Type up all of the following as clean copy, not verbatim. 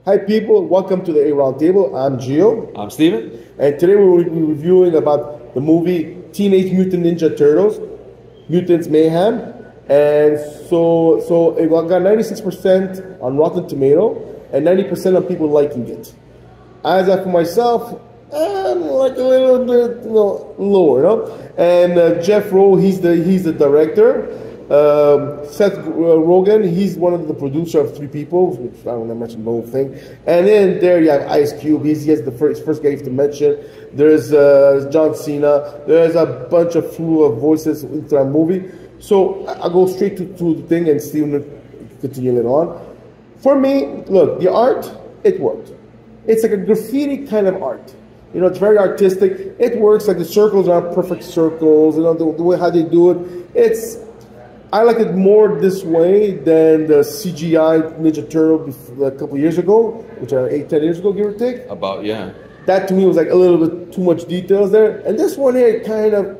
Hi people, welcome to the Aroundtable. I'm Gio. I'm Steven. And today we're reviewing about the movie Teenage Mutant Ninja Turtles, Mutant Mayhem. And so it got 96% on Rotten Tomato and 90% of people liking it. As for myself, I'm like a little bit lower, And Jeff Rowe, he's the director. Seth Rogen, he's one of the producers of Three People, which I don't want to mention the whole thing. And then there you have Ice Cube. He has the first guy you have to mention. There's John Cena. There's a bunch of slew of voices into that movie. So I'll go straight to the thing and Steven continue it on. For me, look, the art, it worked. It's like a graffiti kind of art. You know, it's very artistic. It works, like the circles are perfect circles. You know, the way how they do it. I like it more this way than the CGI Ninja Turtle a couple years ago, which are 8-10 years ago, give or take. About, yeah. That to me was like a little bit too much details there. And this one here, kind of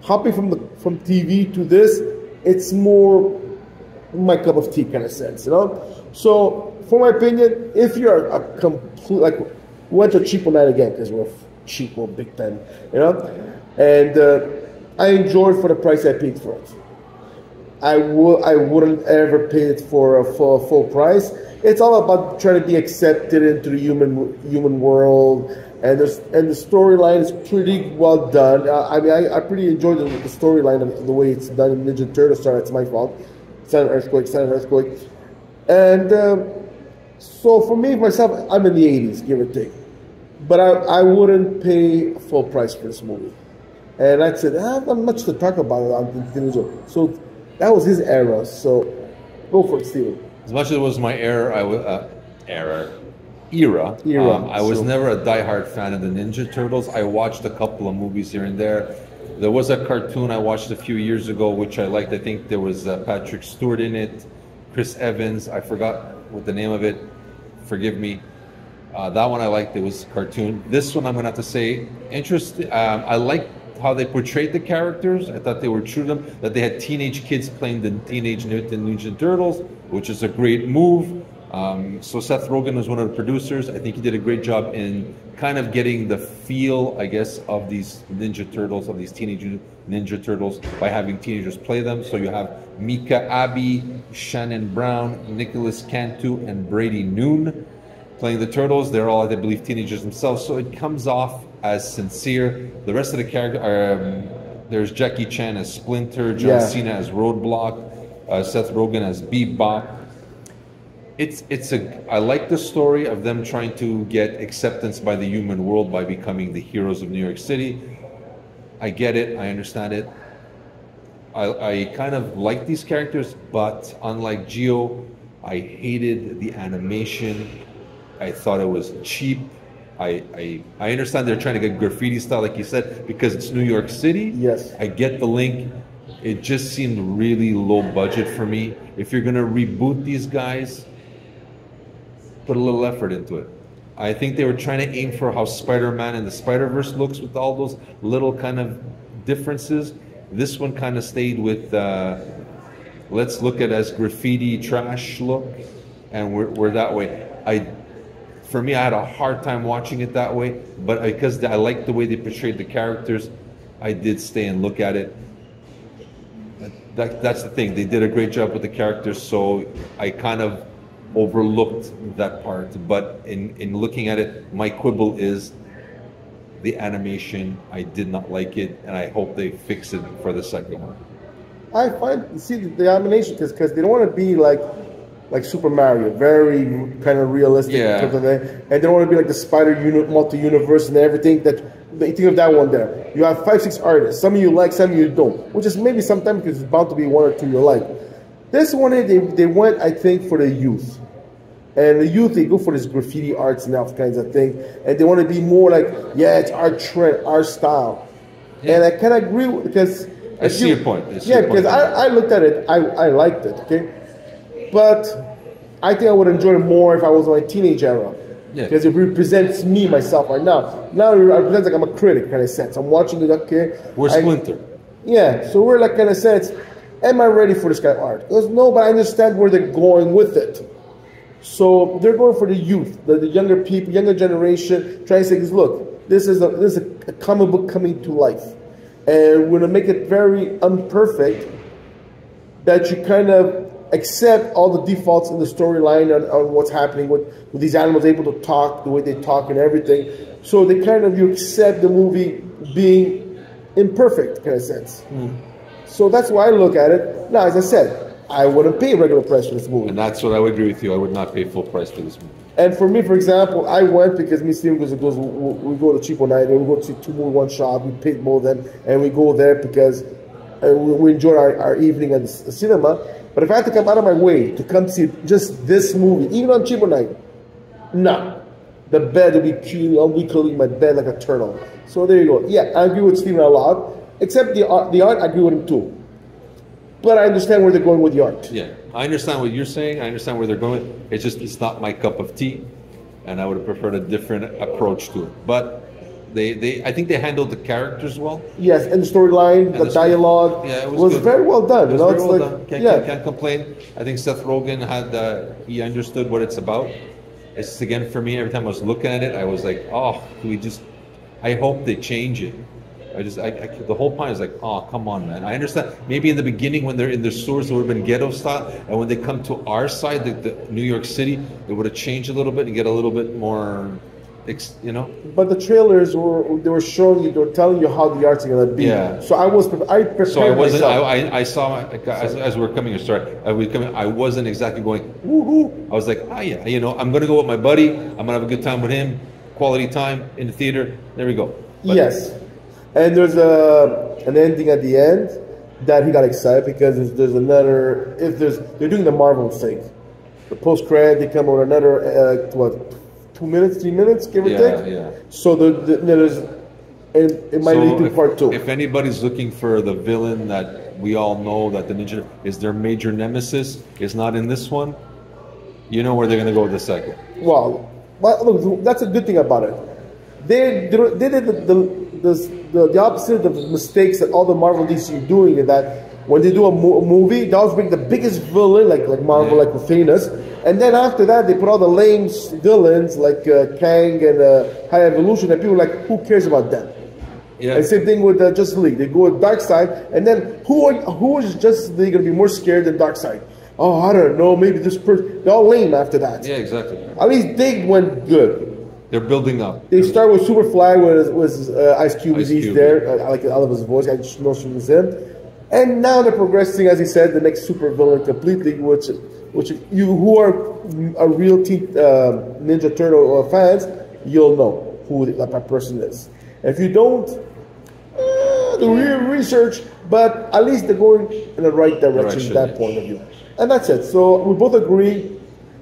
hopping from TV to this, it's more my cup of tea kind of sense, you know. So, for my opinion, if you're a complete went to cheapo night again because we're cheapo big time, you know, and I enjoyed for the price I paid for it. I wouldn't ever pay it for a full price. It's all about trying to be accepted into the human world, and the storyline is pretty well done. I mean, I pretty enjoyed the storyline of the way it's done in Ninja Turtles. Sorry, it's my fault. Silent Earthquake. And so for me, myself, I'm in the 80s, give or take. But I wouldn't pay full price for this movie. And I said, I have not much to talk about on Ninja. So that was his era. So go for it, Steven. As much as it was my era, I was never a diehard fan of the Ninja Turtles. I watched a couple of movies here and there. There was a cartoon I watched a few years ago, which I liked. I think there was Patrick Stewart in it, Chris Evans. I forgot what the name of it. Forgive me. That one I liked. It was a cartoon. This one I'm going to have to say, interesting. I liked how they portrayed the characters. I thought they were true to them. That they had teenage kids playing the Teenage Mutant Ninja Turtles, which is a great move. So Seth Rogen was one of the producers. I think he did a great job in kind of getting the feel, I guess, of these Ninja Turtles, of these Teenage Ninja Turtles, by having teenagers play them. So you have Mika Abbey, Shannon Brown, Nicholas Cantu, and Brady Noon playing the Turtles. They're all, I believe, teenagers themselves. So it comes off as sincere. The rest of the character are, there's Jackie Chan as Splinter, John Cena as Roadblock, Seth Rogen as Bebop. I like the story of them trying to get acceptance by the human world by becoming the heroes of New York City. I get it. I understand it. I kind of like these characters, but unlike Gio, I hated the animation. I thought it was cheap. I understand they're trying to get graffiti style, like you said, because it's New York City. Yes. I get the link. It just seemed really low budget for me. If you're going to reboot these guys, put a little effort into it. I think they were trying to aim for how Spider-Man and the Spider-Verse looks with all those little kind of differences. This one kind of stayed with, let's look at as graffiti trash look, and we're that way. For me, I had a hard time watching it that way, but because I liked the way they portrayed the characters, I did stay and look at it. That's the thing. They did a great job with the characters, so I kind of overlooked that part. But in looking at it, my quibble is the animation. I did not like it, and I hope they fix it for the second one. I find, see, the animation, because they don't want to be like Super Mario, very kind of realistic, and they don't want to be like the Spider multi-universe and everything. That you think of that one there. You have 5-6 artists. Some of you like, some of you don't. Which is maybe sometimes because it's bound to be one or two you like. This one they went, I think, for the youth. And the youth, they go for this graffiti arts and that kinds of thing. And they want to be more like, yeah, it's our trend, our style. Yeah. And I kind of agree because I see your point. Because I looked at it, I liked it, okay? But I think I would enjoy it more if I was in my teenage era. Because it represents me, myself, right now. Now it represents like I'm a critic, kind of sense. I'm watching it, okay? We're Splinter. Yeah, so we're like, kind of sense, am I ready for this kind of art? Because no, but I understand where they're going with it. So they're going for the youth, the younger people, younger generation, trying to say, look, this is a comic book coming to life. And we're going to make it very imperfect that you kind of accept all the defaults in the storyline on what's happening with these animals able to talk, the way they talk and everything. So they kind of, you accept the movie being imperfect, kind of sense. So that's why I look at it. Now, as I said, I wouldn't pay regular price for this movie. And that's what I would agree with you. I would not pay full price for this movie. And for me, for example, I went because me and Steven goes, we go to cheapo night and we go to see 2 movies, 1 shot. We paid more than, and we go there because we enjoy our evening at the cinema. But if I had to come out of my way to come see just this movie, even on cheapo night, no. The bed will be cute. I'll be curling my bed like a turtle. So there you go. Yeah, I agree with Steven a lot. Except the art, I agree with him too. But I understand where they're going with the art. Yeah, I understand what you're saying. I understand where they're going. It's just, it's not my cup of tea. And I would have preferred a different approach to it. But I think they handled the characters well. Yes, and the storyline, the dialogue, yeah, it was very well done. It was very well done. Can't complain. I think Seth Rogen he understood what it's about. It's just, again, for me, every time I was looking at it, I was like, oh, I hope they change it. The whole point is like, oh, come on, man. I understand. Maybe in the beginning when they're in their stores, it would have been ghetto style. And when they come to our side, the New York City, it would have changed a little bit and get a little bit more, you know. But the trailers were showing you, they were telling you how the art's going to be. Yeah. So I prepared So I wasn't. myself. I saw as we're coming. I wasn't exactly going woohoo. I was like, yeah, you know, I'm going to go with my buddy. I'm going to have a good time with him. Quality time in the theater. There we go. But, yes. And there's an ending at the end that he got excited because there's another. They're doing the Marvel thing, the post credit, they come with another 2 minutes, 3 minutes, give or take. Yeah. So there's, and it might lead to part 2. If anybody's looking for the villain that we all know that the Ninja is their major nemesis, is not in this one, you know where they're going to go with the second. Well, look, that's a good thing about it. They did the opposite of the mistakes that all the Marvel DC are doing, in that when they do a movie, they always bring the biggest villain, like Marvel, like Thanos, and then after that they put all the lame villains like Kang and High Evolution, and people are like, who cares about them? Yeah. And same thing with Justice League. They go with Darkseid, and then who is Justice League going to be more scared than Darkseid? Oh, I don't know. Maybe this person. They're all lame after that. Yeah, exactly. At least they went good. They're building up. They start with Superfly, was Ice Cube. He's there. I like all of his voice. I just know she was him. And now they're progressing, as he said, the next super villain completely, which you who are a real Ninja Turtle fans, you'll know who that person is. If you don't, do real research, but at least they're going in the right direction at that point of view. And that's it. So we both agree.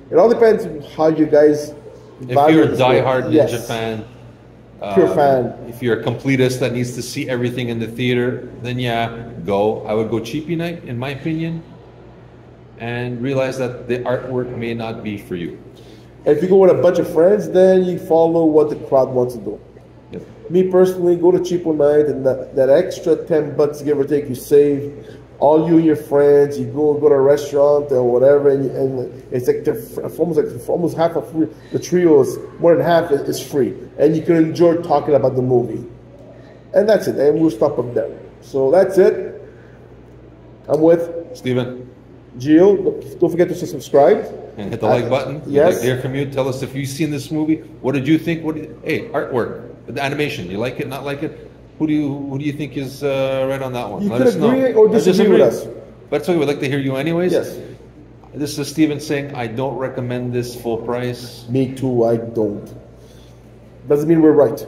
It all depends on how you guys. If you're a diehard Ninja fan, pure fan. If you're a completist that needs to see everything in the theater, then yeah, go. I would go cheapy night, in my opinion, and realize that the artwork may not be for you. If you go with a bunch of friends, then you follow what the crowd wants to do. Yep. Me personally, go to cheapo night, and that extra $10, give or take, you save. All you and your friends, you go to a restaurant or whatever, and it's like almost half of free. The trio is more than half is free, and you can enjoy talking about the movie. And that's it. And we'll stop up there. So that's it. I'm with Steven. Gio. Don't forget to subscribe and hit the like button. Yes. We'd like to hear from you. Tell us if you've seen this movie. What did you think? Hey, artwork, the animation. You like it? Not like it? Who do you think is right on that one? You Let could us know. agree or disagree with us. But it's okay. We'd like to hear you anyways. Yes. This is Steven saying, I don't recommend this full price. Me too, I don't. Doesn't mean we're right.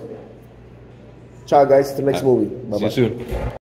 Ciao, guys. To the next movie. Bye-bye. See you soon.